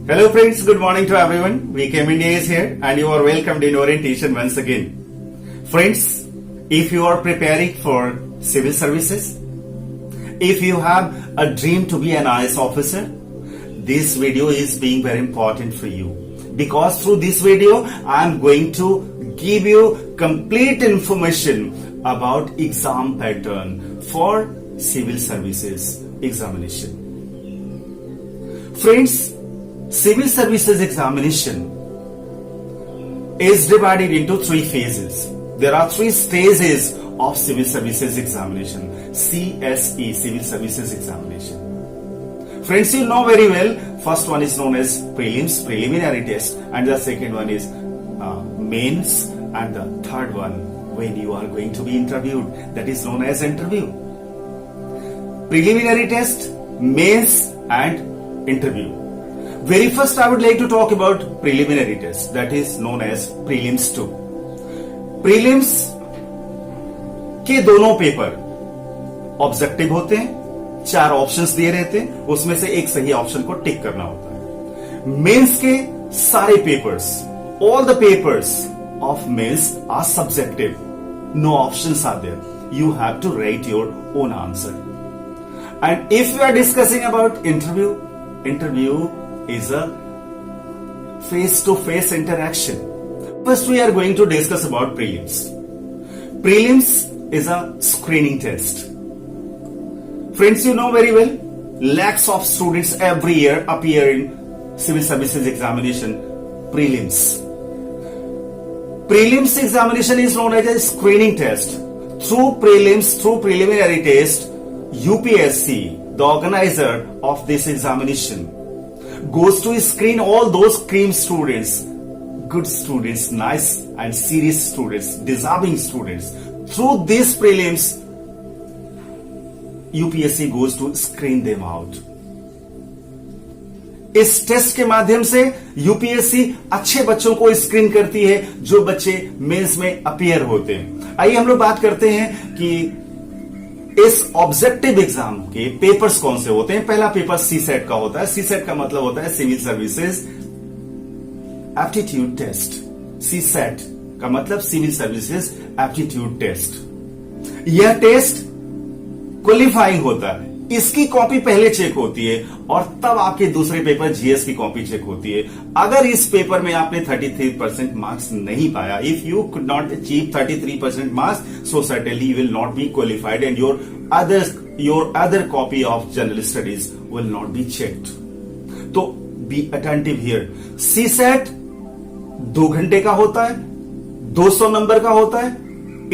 Hello friends, good morning to everyone. VKM India is here and you are welcomed in orientation once again. Friends, if you are preparing for civil services, if you have a dream to be an IAS officer, this video is being very important for you. Because through this video, I am going to give you complete information about exam pattern for civil services examination. Friends, civil services examination is divided into three phases. There are three stages of civil services examination. CSE, civil services examination. Friends, you know very well, first one is known as prelims, preliminary test, and the second one is mains, and the third one when you are going to be interviewed, that is known as interview. Preliminary test, mains, and interview. Very first I would like to talk about preliminary test, that is known as prelims 2. Prelims के दोनों paper objective होते हैं, 4 options दिए रहते हैं, उसमें से एक सही ऑप्शन को टिक करना होता है. मेंस के सारे papers, all the papers of mains are subjective, no options are there, you have to write your own answer. And if you are discussing about interview is a face-to-face interaction. First, we are going to discuss about prelims. Prelims is a screening test. Friends, you know very well, lakhs of students every year appear in civil services examination. Prelims. Prelims examination is known as a screening test. Through prelims, through preliminary test, UPSC, the organizer of this examination, goes to screen all those cream students, good students, nice and serious students, deserving students. Through these prelims, UPSC goes to screen them out. इस test के माध्यम से UPSC अच्छे बच्चों को screen करती है जो बच्चे मेंस में अपीयर होते हैं. आइए हम लोग बात करते हैं कि इस ऑब्जेक्टिव एग्जाम के पेपर्स कौन से होते हैं. पहला पेपर सीसेट का होता है. सीसेट का मतलब होता है civil services aptitude test. CSAT का मतलब सिविल सर्विसेज एप्टीट्यूड टेस्ट. यह टेस्ट क्वालिफाइंग होता है. इसकी कॉपी पहले चेक होती है और तब आपके दूसरे पेपर जीएस की कॉपी चेक होती है. अगर इस पेपर में आपने 33% मार्क्स नहीं पाया, if you could not achieve 33% marks, so certainly you will not be qualified and your other copy of general studies will not be checked. तो be attentive here. CSAT 2 घंटे का होता है, 200 नंबर का होता है,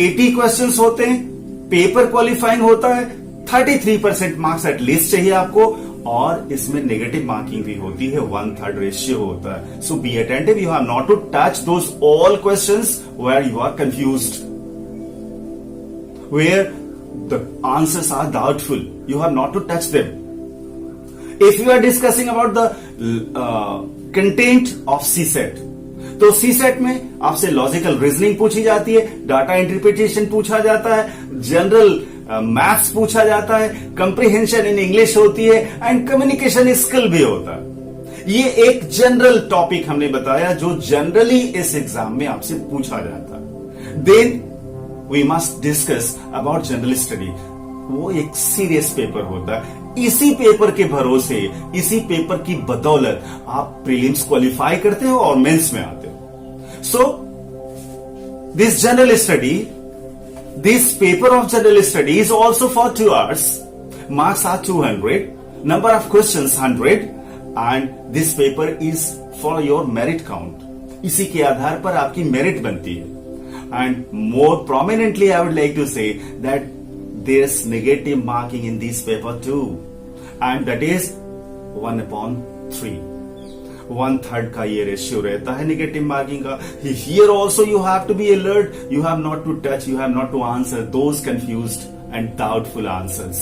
80 क्वेश्चंस होते हैं, पेपर क्वालिफाइंग होता है, 33% मार्क्स एटलीस्ट चाहिए आपको, और इसमें नेगेटिव मार्किंग भी होती है, 1/3 रेशियो होता है. So be attentive, you have not to touch those all questions where you are confused, where the answers are doubtful. You have not to touch them. If you are discussing about the content of CSAT, तो CSAT में आपसे logical reasoning पूछी जाती है, data interpretation पूछा जाता है, general maths पूछा जाता है, कंप्रीहेंशन इन इंग्लिश होती है, एंड कम्युनिकेशन स्किल भी होता है. ये एक जनरल टॉपिक हमने बताया जो जनरली इस एग्जाम में आपसे पूछा जाता है. Then we must discuss about general study. वो एक सीरियस पेपर होता है. इसी पेपर के भरोसे, इसी पेपर की बदौलत आप प्रीलिम्स क्वालिफाई करते हो और मेंस में आते हो. So this general study, this paper of general study is also for 2 hours. Marks are 200. Number of questions 100. And this paper is for your merit count. इसी के आधार पर आपकी मेरिट बनती है. And more prominently, I would like to say that there's negative marking in this paper too. And that is 1/3. 1/3 का ये ratio रहता है नेगेटिव मार्किंग का. Here also you have to be alert. You have not to touch, you have not to answer those confused and doubtful answers.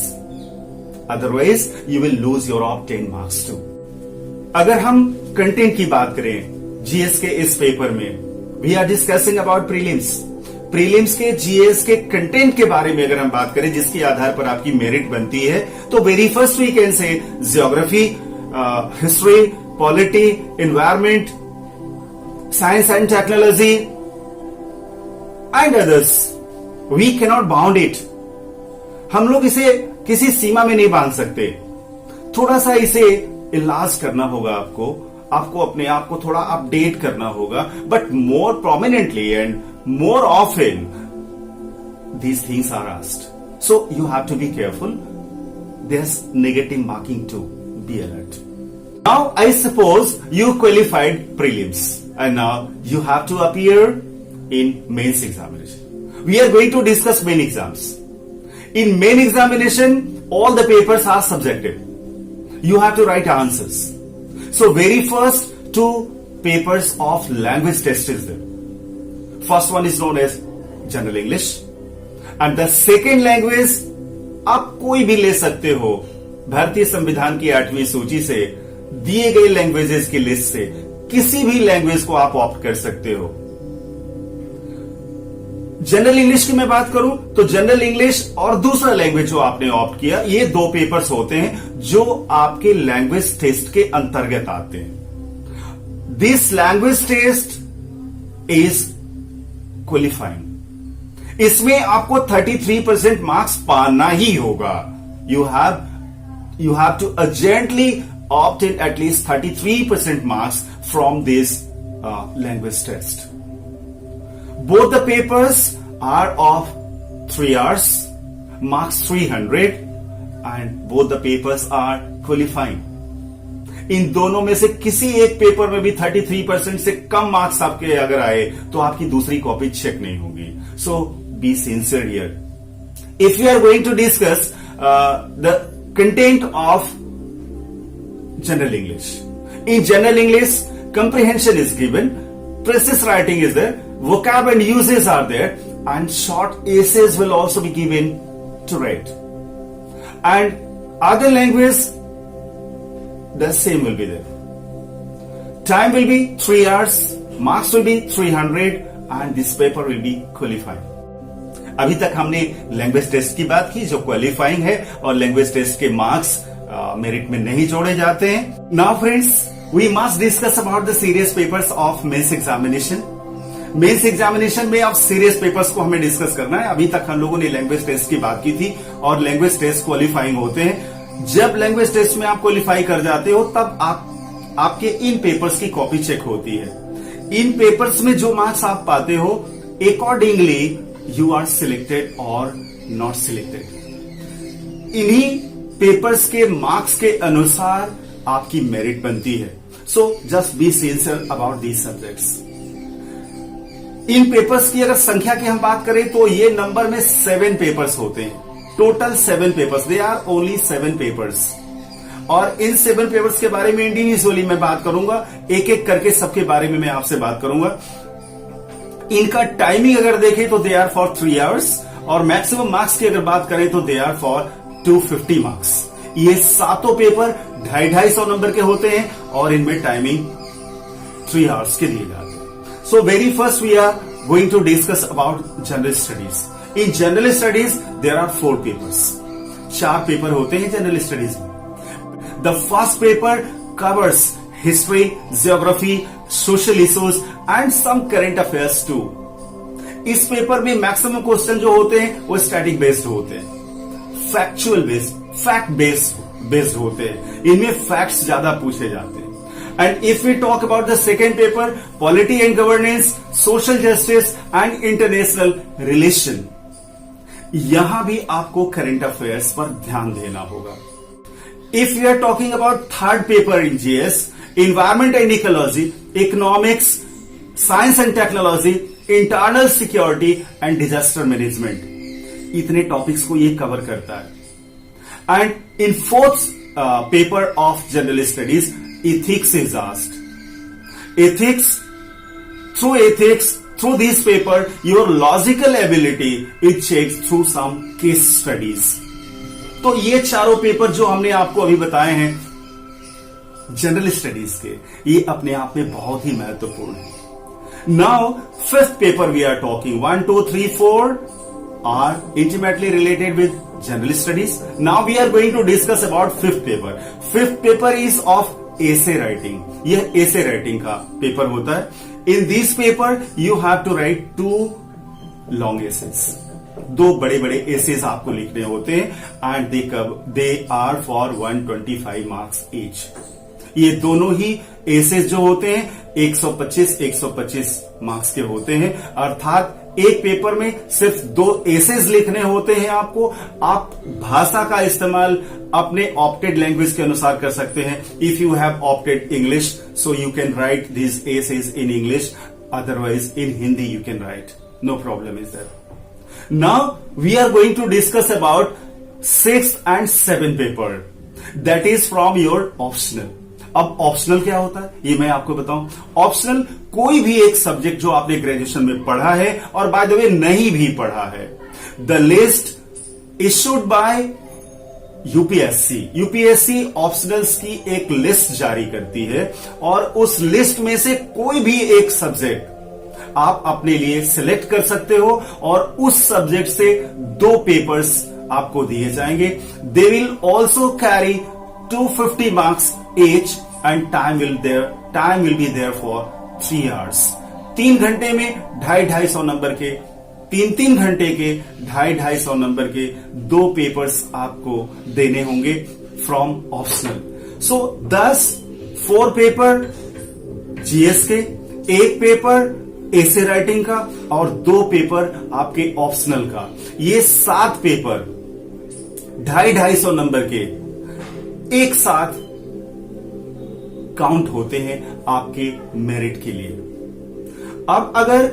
Otherwise you will lose your obtain marks to. अगर हम content की बात करें GS के इस paper में, we are discussing about prelims. Prelims के GS के कंटेंट के बारे में अगर हम बात करें जिसके आधार पर आपकी मेरिट बनती है, तो very first we can say geography, history, polity, environment, science and technology, and others. We cannot bound it. हम लोग इसे किसी सीमा में नहीं बांध सकते. थोड़ा सा इसे इलाज करना होगा आपको अपने आप को थोड़ा अपडेट करना होगा. But more prominently and more often these things are asked. So you have to be careful. There's negative marking too. Be alert. Now I suppose you qualified prelims and now you have to appear in mains examination. We are going to discuss main exams. In main examination, all the papers are subjective. You have to write answers. So very first two papers of language test is there. First one is known as General English. And the second language आप कोई भी ले सकते हो. भारतीय संविधान की 8वीं सूची से दिए गए लैंग्वेजेस की लिस्ट से किसी भी लैंग्वेज को आप ऑप्ट कर सकते हो. जनरल इंग्लिश की मैं बात करूं तो जनरल इंग्लिश और दूसरा लैंग्वेज जो आपने ऑप्ट किया, ये दो पेपर्स होते हैं जो आपके लैंग्वेज टेस्ट के अंतर्गत आते हैं. This language test is qualifying. इसमें आपको 33% मार्क्स पाना ही होगा. You have to urgently opt in at least 33% marks from this language test. Both the papers are of 3 hours, marks 300 and both the papers are qualifying. इन दोनों में से किसी एक पेपर में भी 33% से कम मार्क्स आपके अगर आए तो आपकी दूसरी कॉपी चेक नहीं होगी. सो be sincere here. If we are going to discuss the content of General English. In General English, comprehension is given, precise writing is there, vocab and uses are there, and short essays will also be given to read. And other language, the same will be there. Time will be 3 hours, marks will be 300, and this paper will be qualified. अभी तक हमने language test की बात की जो qualifying है और language test के मार्क्स मेरिट में नहीं जोड़े जाते हैं. Now friends, we must discuss about the serious papers of mains examination. Mains examination में अब सीरियस पेपर्स को हमें डिस्कस करना है. अभी तक हम लोगों ने लैंग्वेज टेस्ट की बात की थी और लैंग्वेज टेस्ट क्वालिफाइंग होते हैं. जब लैंग्वेज टेस्ट में आप क्वालिफाई कर जाते हो तब आपके इन पेपर्स की कॉपी चेक होती है. इन पेपर्स में जो मार्क्स आप पाते हो accordingly you are selected or not selected. इन्हीं पेपर्स के मार्क्स के अनुसार आपकी मेरिट बनती है. So just be sincere about these subjects. In papers की अगर संख्या की हम बात करें तो ये नंबर में 7 पेपर्स होते हैं. Total 7 papers. They are only 7 papers. और इन 7 पेपर्स के बारे में इंडिविजुअली मैं बात करूंगा. एक एक करके सबके बारे में मैं आपसे बात करूंगा. इनका टाइमिंग अगर देखें तो दे आर फॉर 3 hours और मैक्सिमम मार्क्स की अगर बात करें तो दे आर फॉर 250 मार्क्स. ये सातों पेपर 250 नंबर के होते हैं और इनमें टाइमिंग 3 hours के दिए जाते हैं. So very first we are going to discuss about general studies. In general studies there are 4 papers. 4 paper होते हैं जनरल स्टडीज में. The first paper covers history, geography, social issues and some current affairs too. इस paper में maximum question जो होते हैं वो static based होते हैं, फैक्चुअल बेस्ड, फैक्ट बेस्ड होते हैं. इनमें फैक्ट्स ज्यादा पूछे जाते हैं. And if we talk about the second paper, polity and governance, social justice and international relation, यहां भी आपको करंट अफेयर्स पर ध्यान देना होगा. If we are talking about third paper in GS, environment and ecology, economics, science and technology, internal security and disaster management, इतने topics को ये कवर करता है. And in fourth paper of general studies, ethics is asked. Ethics, through this paper, your logical ability is checked through some case studies. तो ये चारों paper जो हमने आपको अभी बताए हैं जनरल स्टडीज के, ये अपने आप में बहुत ही महत्वपूर्ण है. Now fifth paper we are talking, 1, 2, 3, 4 are intimately related with general studies. Now we are going to discuss about fifth paper. Fifth paper is of essay writing, यह एसे राइटिंग का पेपर होता है. In this paper you have to write 2 long essays, 2 बड़े बड़े essays आपको लिखने होते हैं and they are for 125 marks each. ये दोनों ही एसेस जो होते हैं 125 मार्क्स के होते हैं, अर्थात एक पेपर में सिर्फ 2 एसेस लिखने होते हैं आपको. आप भाषा का इस्तेमाल अपने ऑप्टेड लैंग्वेज के अनुसार कर सकते हैं. If you have opted English so you can write this essays in English, otherwise in Hindi you can write, no problem is there. Now we are going to discuss about 6th and 7th paper, that is from your optional. अब optional क्या होता है ये मैं आपको बताऊं. Optional कोई भी एक सब्जेक्ट जो आपने ग्रेजुएशन में पढ़ा है और बाय द वे नहीं भी पढ़ा है. The list issued by UPSC. UPSC optionals की एक लिस्ट जारी करती है और उस लिस्ट में से कोई भी एक सब्जेक्ट आप अपने लिए सिलेक्ट कर सकते हो और उस सब्जेक्ट से 2 पेपर्स आपको दिए जाएंगे. They will also carry 250 marks each and time will be there for 3 hours. 3 घंटे में 250 नंबर के, 3 घंटे के 250 नंबर के 2 पेपर्स आपको देने होंगे from optional. So 4 paper GS के, 1 पेपर एसे राइटिंग का और 2 पेपर आपके ऑप्शनल का. ये 7 पेपर 250 नंबर के एक साथ काउंट होते हैं आपके मेरिट के लिए. अब अगर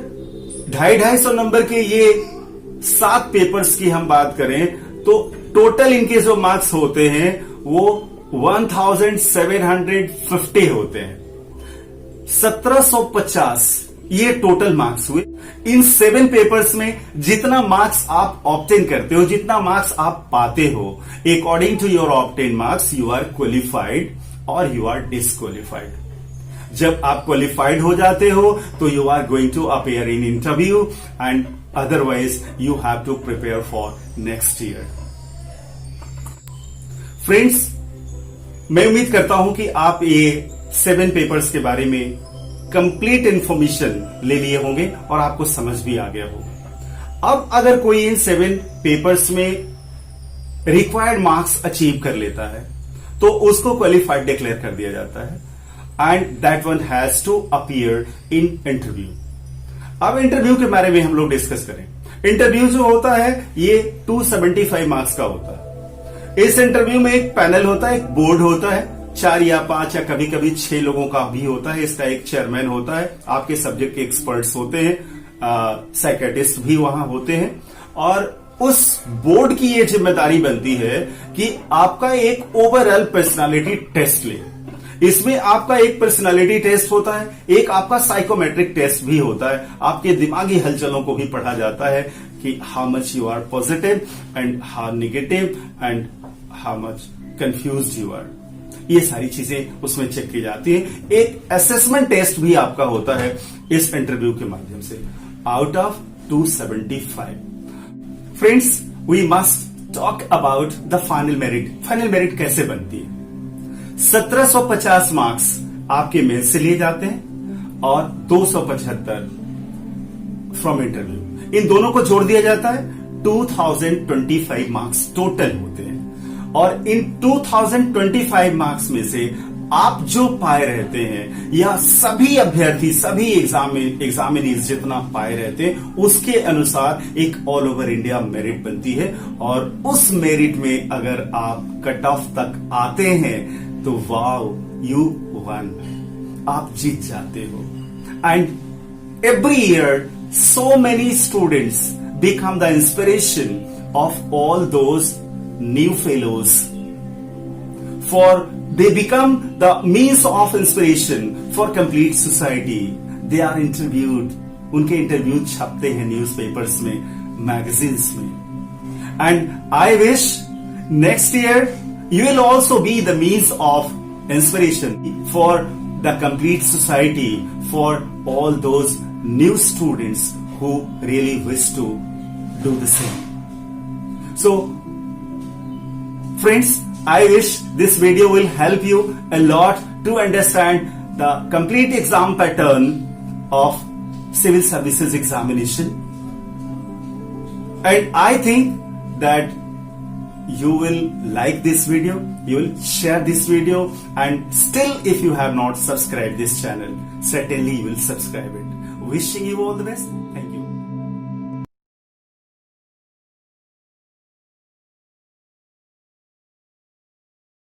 250 नंबर के ये 7 पेपर्स की हम बात करें तो टोटल इनके जो मार्क्स होते हैं वो 1750 होते हैं. 1750 ये टोटल मार्क्स हुए. इन 7 पेपर्स में जितना मार्क्स आप ऑब्टेन करते हो, जितना मार्क्स आप पाते हो, according to your obtain marks you are qualified और यू आर डिस्क्वालिफाइड. जब आप क्वालिफाइड हो जाते हो तो you are going to appear in interview and otherwise you have to prepare for next year. Friends, मैं उम्मीद करता हूं कि आप ये 7 पेपर्स के बारे में कंप्लीट इंफॉर्मेशन ले लिए होंगे और आपको समझ भी आ गया होगा. अब अगर कोई इन 7 पेपर्स में रिक्वायर्ड मार्क्स अचीव कर लेता है तो उसको क्वालिफाइड डिक्लेयर कर दिया जाता है and that one has to appear in interview. अब इंटरव्यू के बारे में हम लोग डिस्कस करें. इंटरव्यू जो होता है ये 275 मार्क्स का होता है. इस इंटरव्यू में एक पैनल होता है, एक बोर्ड होता है, 4 या 5 या कभी कभी 6 लोगों का भी होता है. इसका एक चेयरमैन होता है, आपके सब्जेक्ट के एक्सपर्ट्स होते हैं, साइकियाट्रिस्ट भी वहां होते हैं और उस बोर्ड की ये जिम्मेदारी बनती है कि आपका एक ओवरऑल पर्सनालिटी टेस्ट ले. इसमें आपका एक पर्सनालिटी टेस्ट होता है, एक आपका साइकोमेट्रिक टेस्ट भी होता है. आपके दिमागी हलचलों को भी पढ़ा जाता है कि how much you are positive and how negative and how much confused you are. ये सारी चीजें उसमें चेक की जाती हैं. एक असेसमेंट टेस्ट भी आपका होता है इस इंटरव्यू के माध्यम से. Out of 275 friends, we must talk about the final merit. Final merit कैसे बनती है? 1750 मार्क्स आपके मेंस से लिए जाते हैं और 275 फ्रॉम इंटरव्यू. इन दोनों को जोड़ दिया जाता है, 2025 मार्क्स टोटल होते हैं. और इन 2025 मार्क्स में से आप जो पाए रहते हैं या सभी अभ्यर्थी, सभी एग्जामिनीज जितना पाए रहते हैं उसके अनुसार एक ऑल ओवर इंडिया मेरिट बनती है. और उस मेरिट में अगर आप कट ऑफ तक आते हैं तो वाओ, यू वन, आप जीत जाते हो. And every year so many students become the inspiration of all those new fellows, for they become the means of inspiration for complete society. They are interviewed, उनके interview छपते हैं newspapers में, magazines में. And I wish next year you will also be the means of inspiration for the complete society, for all those new students who really wish to do the same. So Friends, I wish this video will help you a lot to understand the complete exam pattern of civil services examination. And I think that you will like this video, you will share this video, and still if you have not subscribed this channel, certainly you will subscribe it. Wishing you all the best. Thank you.